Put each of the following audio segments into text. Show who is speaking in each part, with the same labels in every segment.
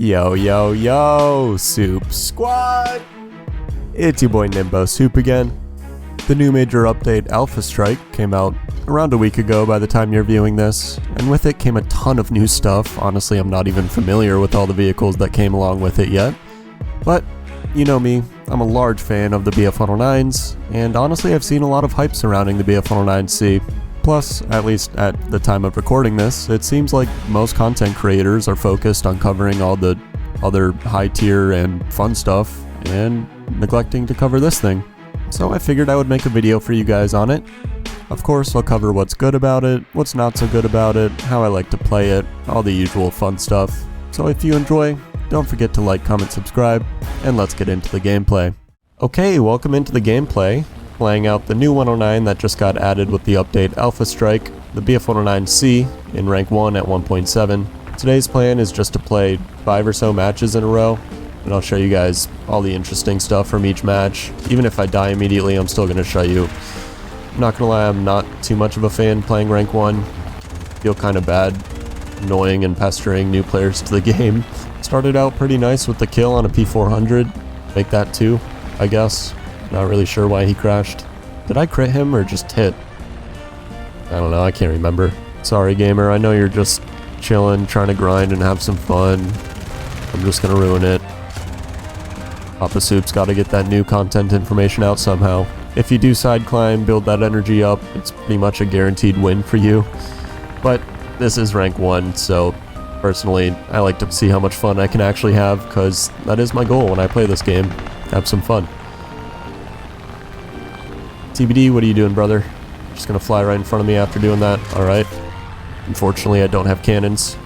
Speaker 1: Yo, yo, yo, Soup Squad! It's your boy Nimbo Soup again. The new major update, Alpha Strike, came out around a week ago by the time you're viewing this, and with it came a ton of new stuff. Honestly, I'm not even familiar with all the vehicles that came along with it yet. But, you know me, I'm a large fan of the Bf-109s, and honestly I've seen a lot of hype surrounding the Bf-109C. Plus, at least at the time of recording this, it seems like most content creators are focused on covering all the other high tier and fun stuff, and neglecting to cover this thing. So I figured I would make a video for you guys on it. Of course, I'll cover what's good about it, what's not so good about it, how I like to play it, all the usual fun stuff. So if you enjoy, don't forget to like, comment, subscribe, and let's get into the gameplay. Okay, welcome into the gameplay. Playing out the new 109 that just got added with the update Alpha Strike, the Bf-109C in rank 1 at 1.7. Today's plan is just to play 5 or so matches in a row, and I'll show you guys all the interesting stuff from each match. Even if I die immediately, I'm still going to show you. I'm not gonna lie, I'm not too much of a fan playing rank 1. Feel kind of bad, annoying and pestering new players to the game. Started out pretty nice with the kill on a P400. Make that 2, I guess. Not really sure why he crashed. Did I crit him or just hit? I don't know, I can't remember. Sorry gamer, I know you're just chilling, trying to grind and have some fun. I'm just gonna ruin it. Papa Soup's gotta get that new content information out somehow. If you do side climb, build that energy up, it's pretty much a guaranteed win for you. But this is rank 1, so personally, I like to see how much fun I can actually have, because that is my goal when I play this game. Have some fun. TBD, what are you doing, brother? Just gonna fly right in front of me after doing that? Alright. Unfortunately, I don't have cannons.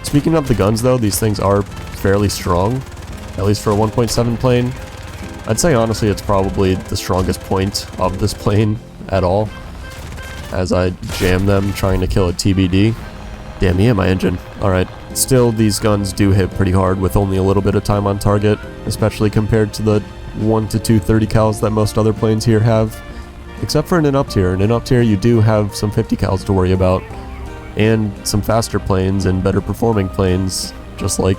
Speaker 1: Speaking of the guns, though, these things are fairly strong. At least for a 1.7 plane. I'd say, honestly, it's probably the strongest point of this plane at all. As I jam them trying to kill a TBD. Damn, he hit my engine. Alright. Still, these guns do hit pretty hard with only a little bit of time on target. Especially compared to the 1 to 2 30 cals that most other planes here have. Except for in an up tier. In an up tier, you do have some 50 cals to worry about, and some faster planes and better performing planes, just like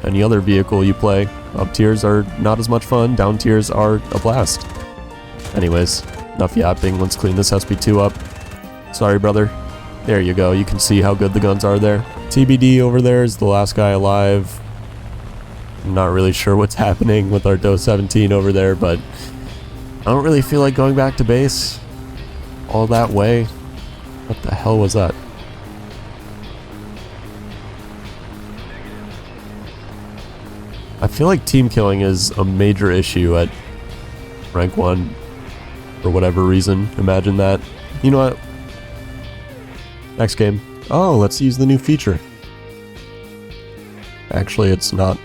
Speaker 1: any other vehicle you play. Up tiers are not as much fun, down tiers are a blast. Anyways, enough yapping, let's clean this SP2 up. Sorry, brother. There you go, you can see how good the guns are there. TBD over there is the last guy alive. I'm not really sure what's happening with our DO 17 over there, but I don't really feel like going back to base all that way. What the hell was that? I feel like team killing is a major issue at rank 1 for whatever reason. Imagine that. You know what? Next game. Oh, let's use the new feature. Actually, it's not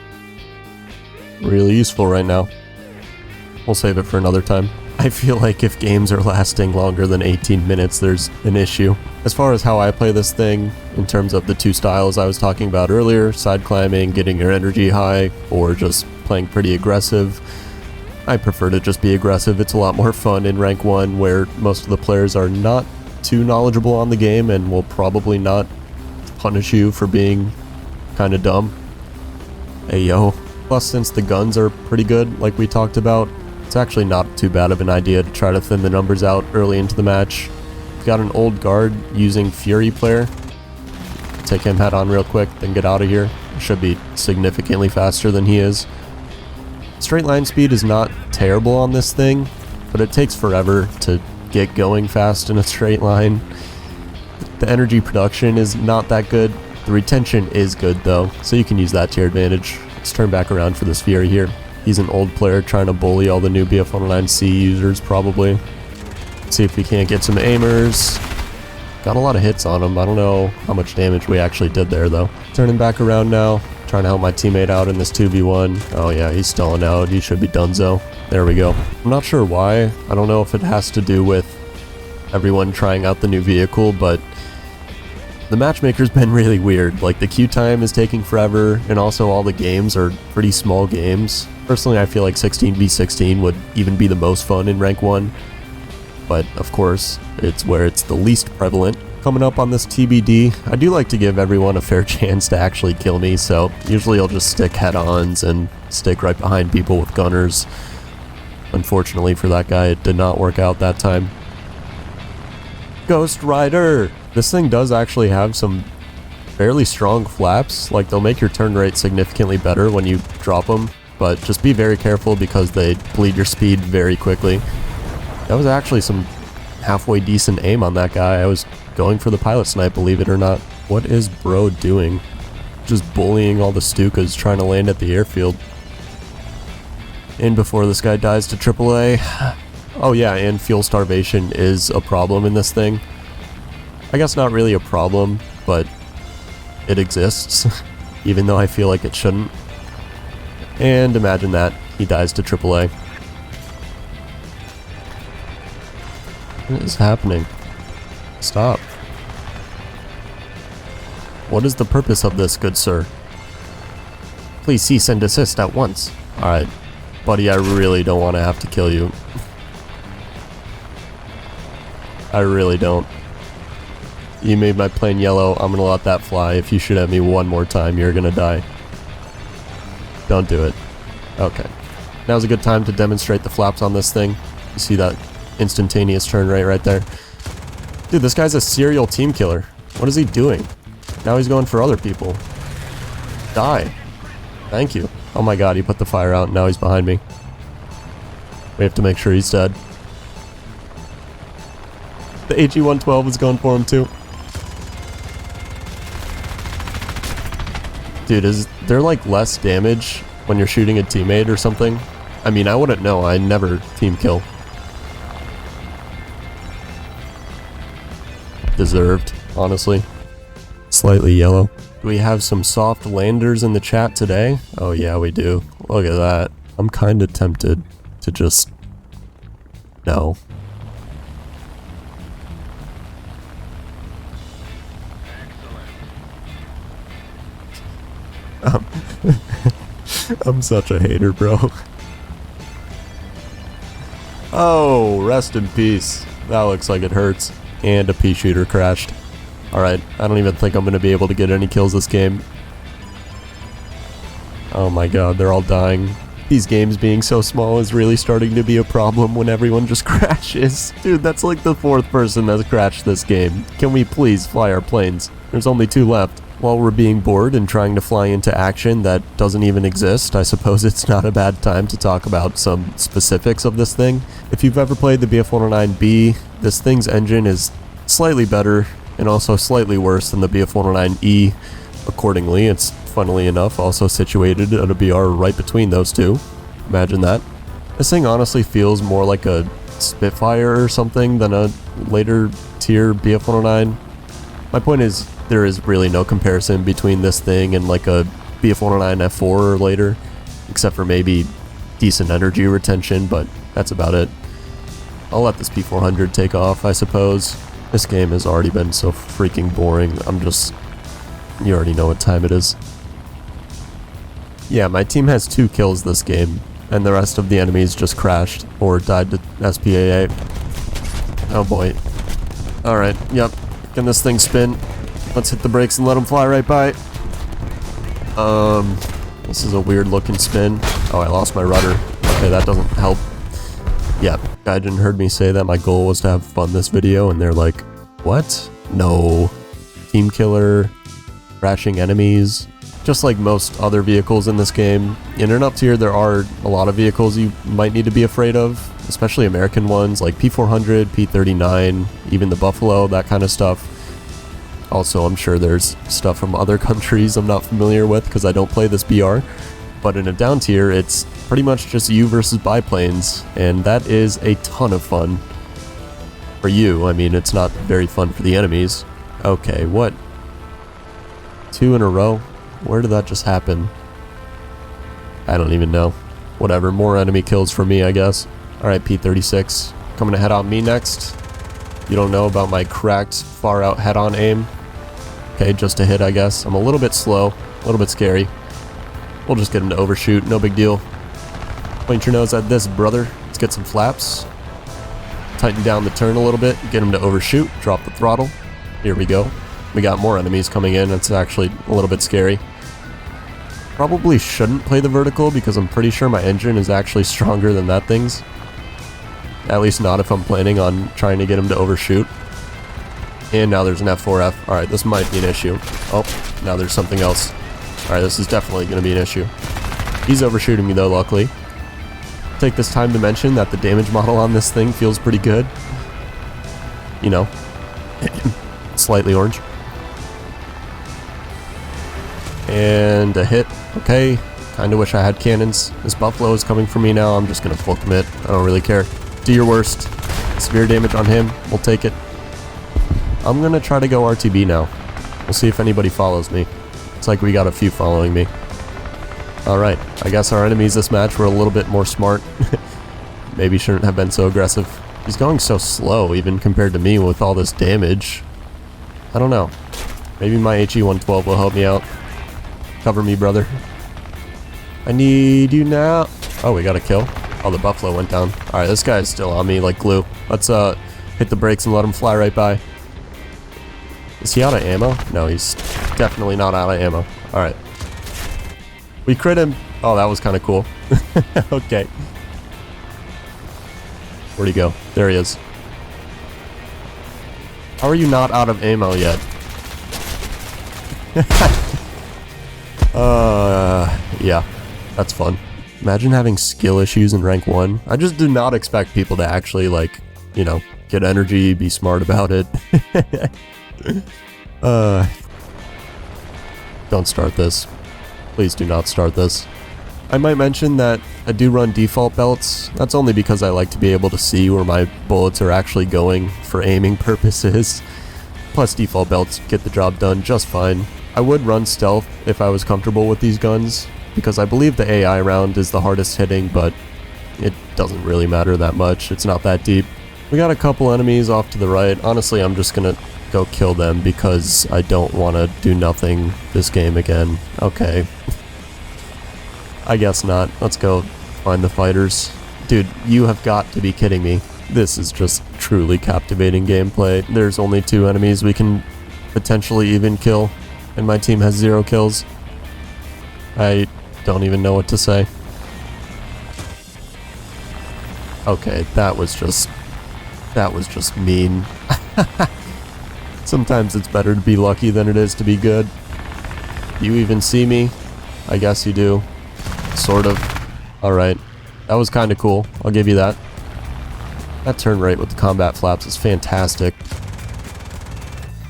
Speaker 1: really useful right now. We'll save it for another time. I feel like if games are lasting longer than 18 minutes, there's an issue. As far as how I play this thing, in terms of the two styles I was talking about earlier, side climbing, getting your energy high, or just playing pretty aggressive, I prefer to just be aggressive. It's a lot more fun in rank 1, where most of the players are not too knowledgeable on the game and will probably not punish you for being kind of dumb. Hey yo. Plus, since the guns are pretty good, like we talked about, it's actually not too bad of an idea to try to thin the numbers out early into the match. We've got an old guard using Fury player. Take him head on real quick, then get out of here. Should be significantly faster than he is. Straight line speed is not terrible on this thing, but it takes forever to get going fast in a straight line. The energy production is not that good. The retention is good though, so you can use that to your advantage. Let's turn back around for this Fury here. He's an old player trying to bully all the new Bf-109C users, probably. Let's see if we can't get some aimers. Got a lot of hits on him. I don't know how much damage we actually did there, though. Turning back around now. Trying to help my teammate out in this 2v1. Oh yeah, he's stalling out. He should be donezo. There we go. I'm not sure why. I don't know if it has to do with everyone trying out the new vehicle, but the matchmaker's been really weird. Like, the queue time is taking forever, and also all the games are pretty small games. Personally, I feel like 16v16 would even be the most fun in rank 1. But, of course, it's where it's the least prevalent. Coming up on this TBD, I do like to give everyone a fair chance to actually kill me, so usually I'll just stick head-ons and stick right behind people with gunners. Unfortunately for that guy, it did not work out that time. Ghost Rider! This thing does actually have some fairly strong flaps, like they'll make your turn rate significantly better when you drop them, but just be very careful because they bleed your speed very quickly. That was actually some halfway decent aim on that guy. I was going for the pilot snipe, believe it or not. What is bro doing? Just bullying all the Stukas trying to land at the airfield. And before this guy dies to AAA. Oh yeah, and fuel starvation is a problem in this thing. I guess not really a problem, but it exists, even though I feel like it shouldn't. And imagine that, he dies to AAA. What is happening? Stop. What is the purpose of this, good sir? Please cease and desist at once. Alright, buddy, I really don't want to have to kill you. I really don't. You made my plane yellow, I'm gonna let that fly. If you shoot at me one more time, you're gonna die. Don't do it. Okay. Now's a good time to demonstrate the flaps on this thing. You see that instantaneous turn rate right there? Dude, this guy's a serial team killer. What is he doing? Now he's going for other people. Die. Thank you. Oh my god, he put the fire out and now he's behind me. We have to make sure he's dead. The HE-112 is going for him too. Dude, is there like less damage when you're shooting a teammate or something? I mean, I wouldn't know. I never team kill. Deserved, honestly. Slightly yellow. Do we have some soft landers in the chat today? Oh yeah, we do. Look at that. I'm kind of tempted to just... No. I'm such a hater, bro. Oh, rest in peace. That looks like it hurts. And a pea shooter crashed. Alright, I don't even think I'm going to be able to get any kills this game. Oh my god, they're all dying. These games being so small is really starting to be a problem when everyone just crashes. Dude, that's like the 4th person that's crashed this game. Can we please fly our planes? There's only 2 left. While we're being bored and trying to fly into action that doesn't even exist, I suppose it's not a bad time to talk about some specifics of this thing. If you've ever played the Bf-109B, this thing's engine is slightly better and also slightly worse than the Bf-109E. Accordingly, it's funnily enough also situated at a BR right between those two. Imagine that. This thing honestly feels more like a Spitfire or something than a later tier Bf-109. My point is, there is really no comparison between this thing and like a Bf-109 F4 or later, except for maybe decent energy retention, but that's about it. I'll let this P400 take off, I suppose. This game has already been so freaking boring. You already know what time it is. Yeah, my team has 2 kills this game, and the rest of the enemies just crashed or died to SPAA. Oh boy. Alright, yep. Can this thing spin? Let's hit the brakes and let him fly right by. This is a weird looking spin. Oh, I lost my rudder. Okay, that doesn't help. Yeah, Gaijin heard me say that my goal was to have fun this video, and they're like, what? No. Team killer, crashing enemies. Just like most other vehicles in this game, in an up tier there are a lot of vehicles you might need to be afraid of, especially American ones like P400, P39, even the Buffalo, that kind of stuff. Also, I'm sure there's stuff from other countries I'm not familiar with because I don't play this BR. But in a down tier, it's pretty much just you versus biplanes, and that is a ton of fun. For you, I mean, it's not very fun for the enemies. Okay, what? 2 in a row? Where did that just happen? I don't even know. Whatever, more enemy kills for me, I guess. Alright, P36. Coming to head on me next. You don't know about my cracked, far out head-on aim. Okay, just a hit, I guess. I'm a little bit slow, a little bit scary. We'll just get him to overshoot, no big deal. Point your nose at this, brother. Let's get some flaps. Tighten down the turn a little bit, get him to overshoot, drop the throttle. Here we go. We got more enemies coming in. It's actually a little bit scary. Probably shouldn't play the vertical because I'm pretty sure my engine is actually stronger than that thing's. At least not if I'm planning on trying to get him to overshoot. And now there's an F4F. Alright, this might be an issue. Oh, now there's something else. Alright, this is definitely going to be an issue. He's overshooting me though, luckily. Take this time to mention that the damage model on this thing feels pretty good. You know, slightly orange. And a hit. Okay, kinda wish I had cannons. This buffalo is coming for me now. I'm just gonna full commit. I don't really care. Do your worst. Severe damage on him. We'll take it. I'm gonna try to go RTB now. We'll see if anybody follows me. It's like we got a few following me. Alright, I guess our enemies this match were a little bit more smart. Maybe shouldn't have been so aggressive. He's going so slow even compared to me with all this damage. I don't know. Maybe my HE-112 will help me out. Cover me, brother. I need you now. Oh, we got a kill. Oh, the buffalo went down. Alright, this guy is still on me like glue. Let's hit the brakes and let him fly right by. Is he out of ammo? No, he's definitely not out of ammo. Alright. We crit him. Oh, that was kind of cool. Okay. Where'd he go? There he is. How are you not out of ammo yet? Yeah. That's fun. Imagine having skill issues in rank 1. I just do not expect people to actually, like, you know, get energy, be smart about it. Don't start this. Please do not start this. I might mention that I do run default belts. That's only because I like to be able to see where my bullets are actually going for aiming purposes. Plus default belts get the job done just fine. I would run stealth if I was comfortable with these guns, because I believe the AI round is the hardest hitting, but it doesn't really matter that much. It's not that deep. We got a couple enemies off to the right. Honestly, I'm just gonna go kill them because I don't want to do nothing this game again. Okay. I guess not. Let's go find the fighters. Dude, you have got to be kidding me. This is just truly captivating gameplay. There's only 2 enemies we can potentially even kill, and my team has 0 kills. I don't even know what to say. Okay, that was just mean. Sometimes it's better to be lucky than it is to be good. You even see me? I guess you do. Sort of. Alright. That was kinda cool. I'll give you that. That turn rate with the combat flaps is fantastic.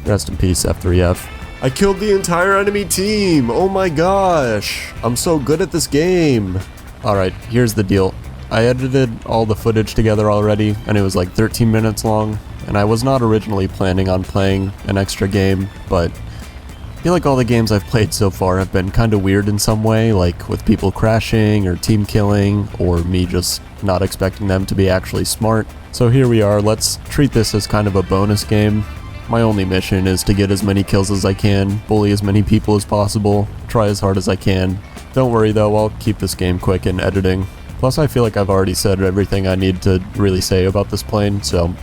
Speaker 1: Rest in peace, F3F. I killed the entire enemy team! Oh my gosh! I'm so good at this game! Alright, here's the deal. I edited all the footage together already, and it was like 13 minutes long, and I was not originally planning on playing an extra game, but I feel like all the games I've played so far have been kinda weird in some way, like with people crashing, or team killing, or me just not expecting them to be actually smart. So here we are, let's treat this as kind of a bonus game. My only mission is to get as many kills as I can, bully as many people as possible, try as hard as I can. Don't worry though, I'll keep this game quick in editing. Plus I feel like I've already said everything I need to really say about this plane, so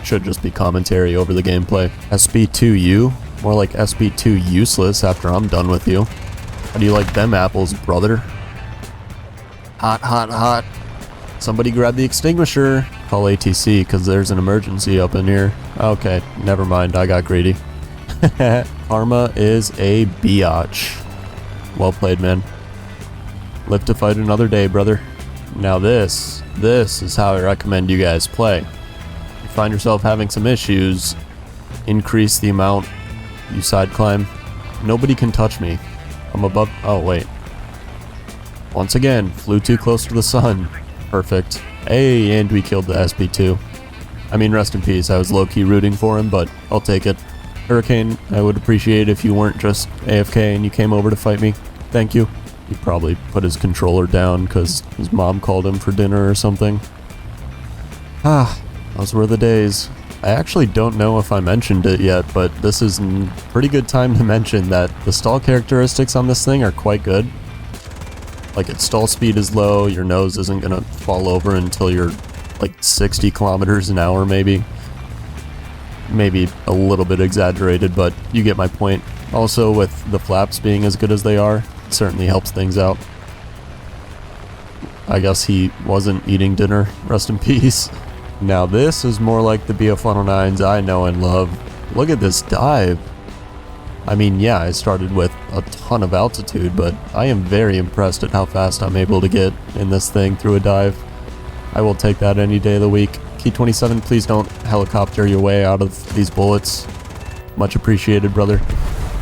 Speaker 1: should just be commentary over the gameplay. SB2U? More like SB2 useless after I'm done with you. How do you like them apples, brother? Hot, hot, hot. Somebody grab the extinguisher. Call ATC, because there's an emergency up in here. Okay, never mind, I got greedy. Karma is a biatch. Well played, man. Live to fight another day, brother. Now this is how I recommend you guys play. If you find yourself having some issues, increase the amount you side climb. Nobody can touch me. I'm above. Oh, wait. Once again, flew too close to the sun. Perfect. Hey, and we killed the SB2. I mean, rest in peace. I was low-key rooting for him, but I'll take it. Hurricane, I would appreciate if you weren't just AFK and you came over to fight me. Thank you. He probably put his controller down because his mom called him for dinner or something. Ah, those were the days. I actually don't know if I mentioned it yet, but this is a pretty good time to mention that the stall characteristics on this thing are quite good. Like, its stall speed is low, your nose isn't gonna fall over until you're like 60 kilometers an hour maybe. maybe a little bit exaggerated, but you get my point. Also, with the flaps being as good as they are, it certainly helps things out. I guess he wasn't eating dinner. Rest in peace. Now this is more like the Bf-109s I know and love. Look at this dive. I mean, yeah, I started with a ton of altitude, but I am very impressed at how fast I'm able to get in this thing through a dive. I will take that any day of the week. Key 27, please don't helicopter your way out of these bullets. Much appreciated, brother.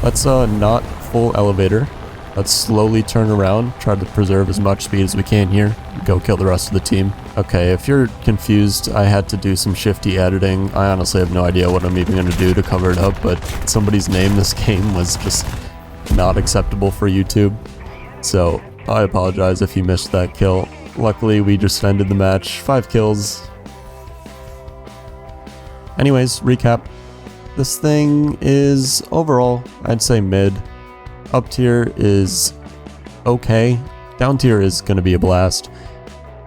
Speaker 1: Let's not full elevator. Let's slowly turn around, try to preserve as much speed as we can here. Go kill the rest of the team. Okay, if you're confused, I had to do some shifty editing. I honestly have no idea what I'm even going to do to cover it up, but somebody's name this game was just not acceptable for YouTube. So I apologize if you missed that kill. Luckily, we just ended the match. 5 kills. Anyways, recap. This thing is overall, I'd say mid. Up tier is okay. Down tier is going to be a blast.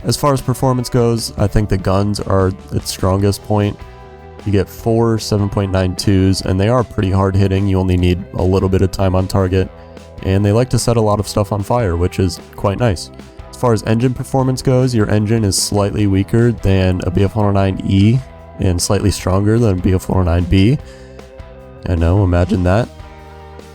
Speaker 1: As far as performance goes, I think the guns are its strongest point. You get 4 7.92s, and they are pretty hard hitting. You only need a little bit of time on target, and they like to set a lot of stuff on fire, which is quite nice. As far as engine performance goes, your engine is slightly weaker than a Bf-109E and slightly stronger than a Bf-109B. I know, imagine that.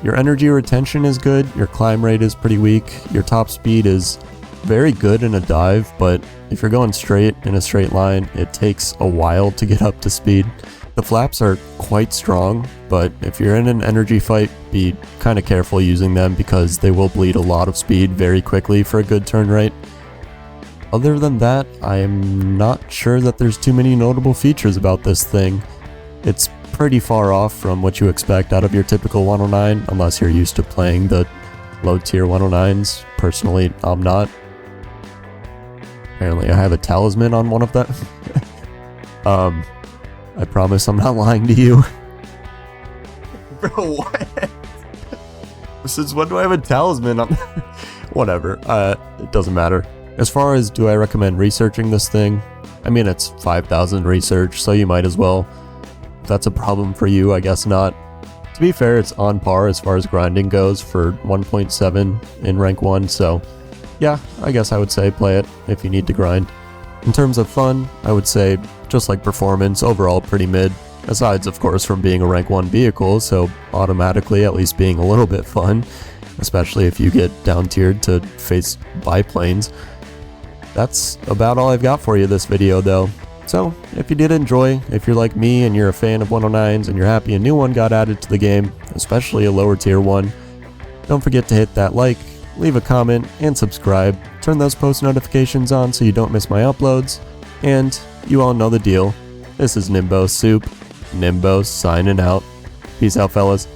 Speaker 1: Your energy retention is good, your climb rate is pretty weak, your top speed is very good in a dive, but if you're going straight in a straight line, it takes a while to get up to speed. The flaps are quite strong, but if you're in an energy fight, be kind of careful using them because they will bleed a lot of speed very quickly for a good turn rate. Other than that, I'm not sure that there's too many notable features about this thing. It's pretty far off from what you expect out of your typical 109, unless you're used to playing the low tier 109s. Personally, I'm not. Apparently I have a talisman on one of them. I promise I'm not lying to you. Bro, what? Since when do I have a talisman? Whatever, it doesn't matter. As far as do I recommend researching this thing, I mean it's 5,000 research, so you might as well. If that's a problem for you, I guess not. To be fair, it's on par as far as grinding goes for 1.7 in rank 1, so yeah, I guess I would say play it if you need to grind. In terms of fun, I would say, just like performance, overall pretty mid, aside of course from being a rank 1 vehicle, so automatically at least being a little bit fun, especially if you get down tiered to face biplanes. That's about all I've got for you this video though. So, if you did enjoy, if you're like me and you're a fan of 109s and you're happy a new one got added to the game, especially a lower tier one, don't forget to hit that like, leave a comment, and subscribe. Turn those post notifications on so you don't miss my uploads. And you all know the deal. This is Nimbo Soup. Nimbo signing out. Peace out, fellas.